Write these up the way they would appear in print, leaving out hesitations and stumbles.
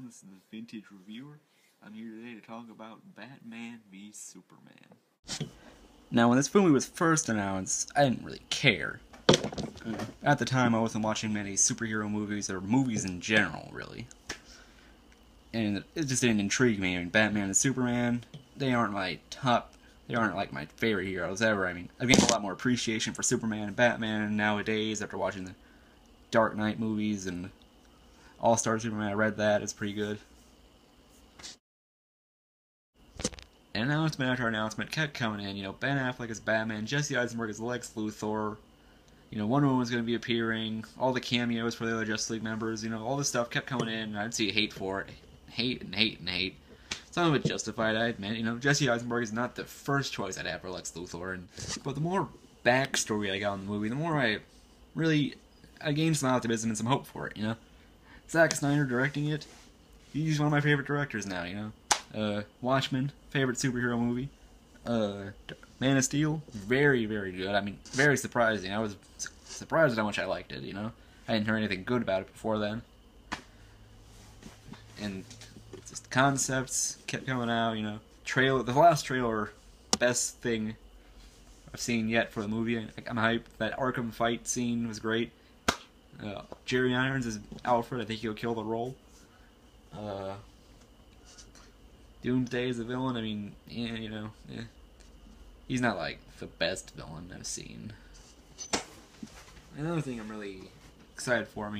everyone, this is the Vintage Reviewer. I'm here today to talk about Batman v Superman. Now, when this movie was first announced, I didn't really care. At the time, I wasn't watching many superhero movies, or movies in general, really. And it just didn't intrigue me. I mean, Batman and Superman, they aren't like my favorite heroes ever. I mean, I've gained a lot more appreciation for Superman and Batman nowadays after watching the Dark Knight movies and All-Star Superman. I read that, it's pretty good. And announcement after announcement kept coming in. Ben Affleck as Batman, Jesse Eisenberg as Lex Luthor, Wonder Woman was going to be appearing, all the cameos for the other Justice League members, all this stuff kept coming in, and I'd see hate for it. Hate and hate and hate. Some of it justified, I admit. Jesse Eisenberg is not the first choice I'd have for Lex Luthor, but the more backstory I got in the movie, the more I gained some optimism and some hope for it, Zack Snyder directing it, he's one of my favorite directors now, Watchmen, favorite superhero movie. Man of Steel, very, very good. I mean, very surprising. I was surprised at how much I liked it, I hadn't heard anything good about it before then. And just concepts kept coming out, the last trailer, best thing I've seen yet for the movie. I'm hyped. That Arkham fight scene was great. Jeremy Irons is Alfred. I think he'll kill the role. Doomsday is a villain. I mean, he's not like the best villain I've seen. Another thing I'm really excited for,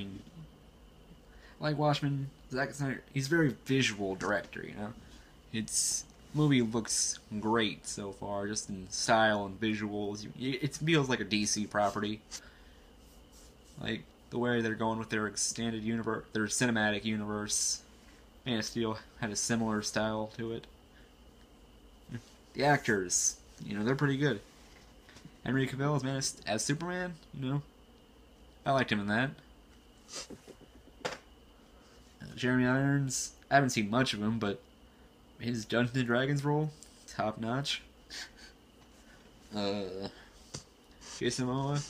like Watchmen, Zack Snyder, he's a very visual director, Its movie looks great so far, just in style and visuals. It feels like a DC property. Like, the way they're going with their extended universe, their cinematic universe. Man of Steel had a similar style to it. The actors, they're pretty good. Henry Cavill as Superman, I liked him in that. Jeremy Irons, I haven't seen much of him, but his Dungeons & Dragons role, top notch. Jason Momoa,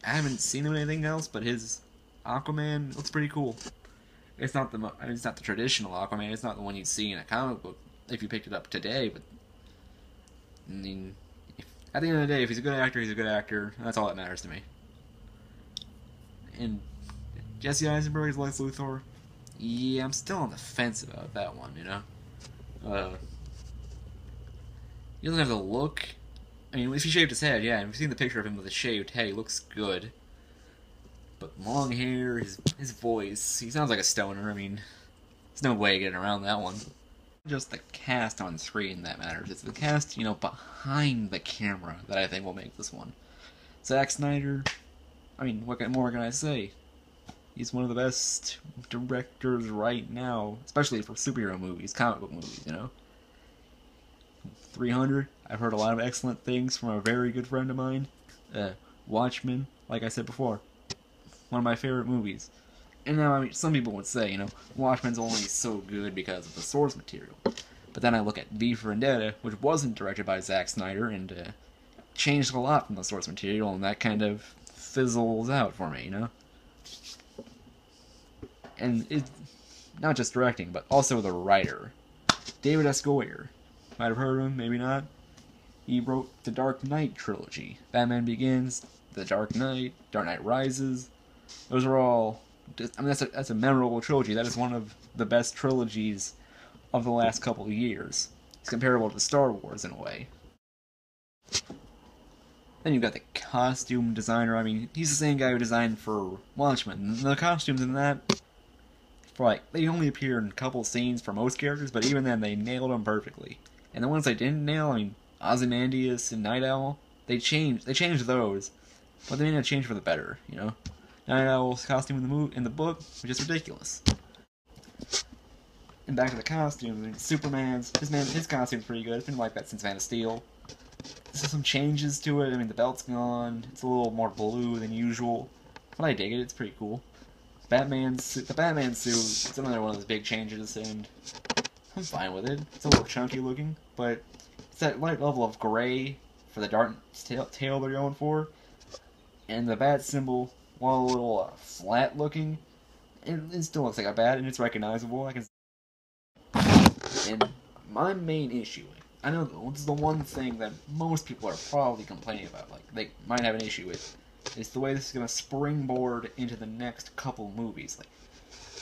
I haven't seen him in anything else, but his Aquaman looks pretty cool. It's not the traditional Aquaman. It's not the one you'd see in a comic book if you picked it up today. But at the end of the day, if he's a good actor, he's a good actor. And that's all that matters to me. And Jesse Eisenberg as Lex Luthor, yeah, I'm still on the fence about that one. He doesn't have the look. I mean, if he shaved his head, yeah, and we've seen the picture of him with a shaved head, he looks good. But long hair, his voice, he sounds like a stoner. I mean, there's no way getting around that one. Just the cast on screen that matters. It's the cast, behind the camera that I think will make this one. Zack Snyder, I mean, what more can I say? He's one of the best directors right now, especially for superhero movies, comic book movies, 300, I've heard a lot of excellent things from a very good friend of mine. Watchmen, like I said before, one of my favorite movies. And now, some people would say, Watchmen's only so good because of the source material. But then I look at V for Vendetta, which wasn't directed by Zack Snyder, and changed a lot from the source material, and that kind of fizzles out for me, And it's not just directing, but also the writer. David S. Goyer. Might have heard of him, maybe not. He wrote the Dark Knight trilogy. Batman Begins, The Dark Knight, Dark Knight Rises. Those are all... that's a memorable trilogy. That is one of the best trilogies of the last couple of years. It's comparable to Star Wars in a way. Then you've got the costume designer. He's the same guy who designed for Watchmen. The costumes in that... they only appear in a couple scenes for most characters, but even then, they nailed them perfectly. And the ones they didn't nail, Ozymandias and Night Owl, they changed those, but they made a change for the better, Night Owl's costume in the book was just ridiculous. And back to the costumes, Superman's, his costume's pretty good. It's been like that since Man of Steel. There's some changes to it. The belt's gone. It's a little more blue than usual, but I dig it. It's pretty cool. The Batman suit, it's another one of those big changes, and I'm fine with it. It's a little chunky looking, but it's that light level of gray for the dark tail they're going for. And the bat symbol, while a little flat looking, it still looks like a bat, and it's recognizable. I can And my main issue, I know this is the one thing that most people are probably complaining about, like they might have an issue with, is the way this is going to springboard into the next couple movies. Like,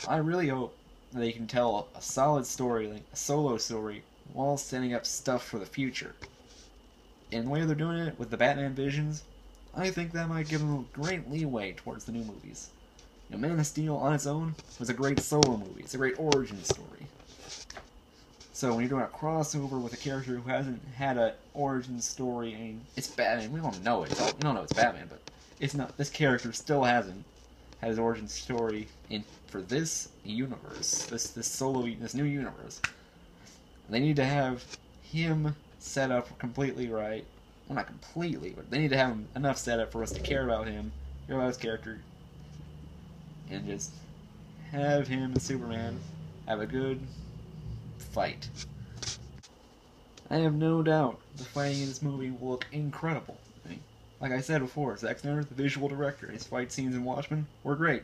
I really hope they can tell a solid story, like a solo story, while setting up stuff for the future. And the way they're doing it with the Batman Visions, I think that might give them a great leeway towards the new movies. You know, Man of Steel on its own was a great solo movie. It's a great origin story. So when you're doing a crossover with a character who hasn't had an origin story, I mean, it's Batman. We don't know it. We don't know it's Batman, but it's not. This character still hasn't had his origin story for this universe, this new universe. They need to have him set up completely right. Well, not completely, but they need to have him enough set up for us to care about him, care about his character, and just have him and Superman have a good fight. I have no doubt the fighting in this movie will look incredible. I mean, like I said before, Zack Snyder, the visual director, his fight scenes in Watchmen were great.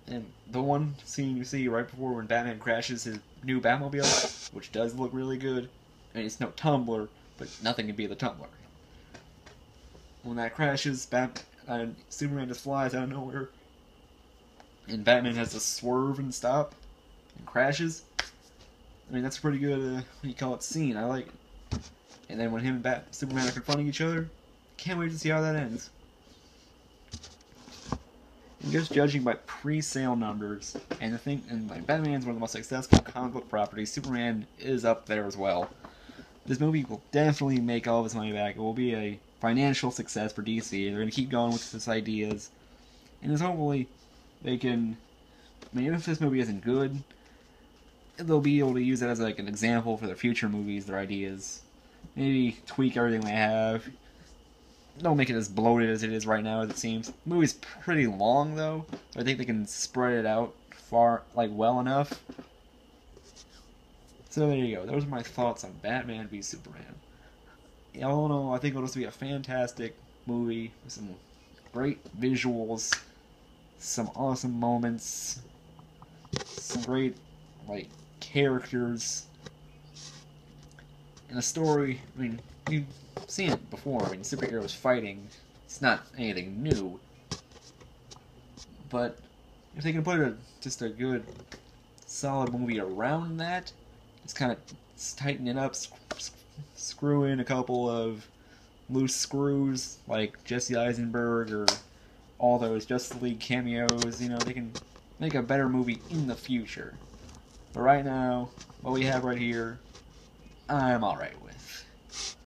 And the one scene you see right before when Batman crashes his new Batmobile, which does look really good. I mean, it's no Tumbler, but nothing can beat the Tumbler. When that crashes, Superman just flies out of nowhere, and Batman has to swerve and stop, and crashes. I mean, that's a pretty good, what do you call it, scene. I like it. And then when him and Superman are confronting each other, can't wait to see how that ends. And just judging by pre-sale numbers, and like Batman's one of the most successful comic book properties, Superman is up there as well. This movie will definitely make all of its money back. It will be a financial success for DC. They're going to keep going with these ideas. And as hopefully they can... I mean, even if this movie isn't good, they'll be able to use it as like an example for their future movies, their ideas. Maybe tweak everything they have. Don't make it as bloated as it is right now, as it seems. The movie's pretty long, though. So I think they can spread it out well enough. So there you go. Those are my thoughts on Batman v Superman. All in all, I think it'll just be a fantastic movie with some great visuals, some awesome moments, some great characters, and a story. I mean, you've seen it before. I mean, superheroes fighting. It's not anything new. But if they can put just a good, solid movie around that, just kind of tighten it up, screw in a couple of loose screws like Jesse Eisenberg or all those Justice League cameos, they can make a better movie in the future. But right now, what we have right here, I'm alright with.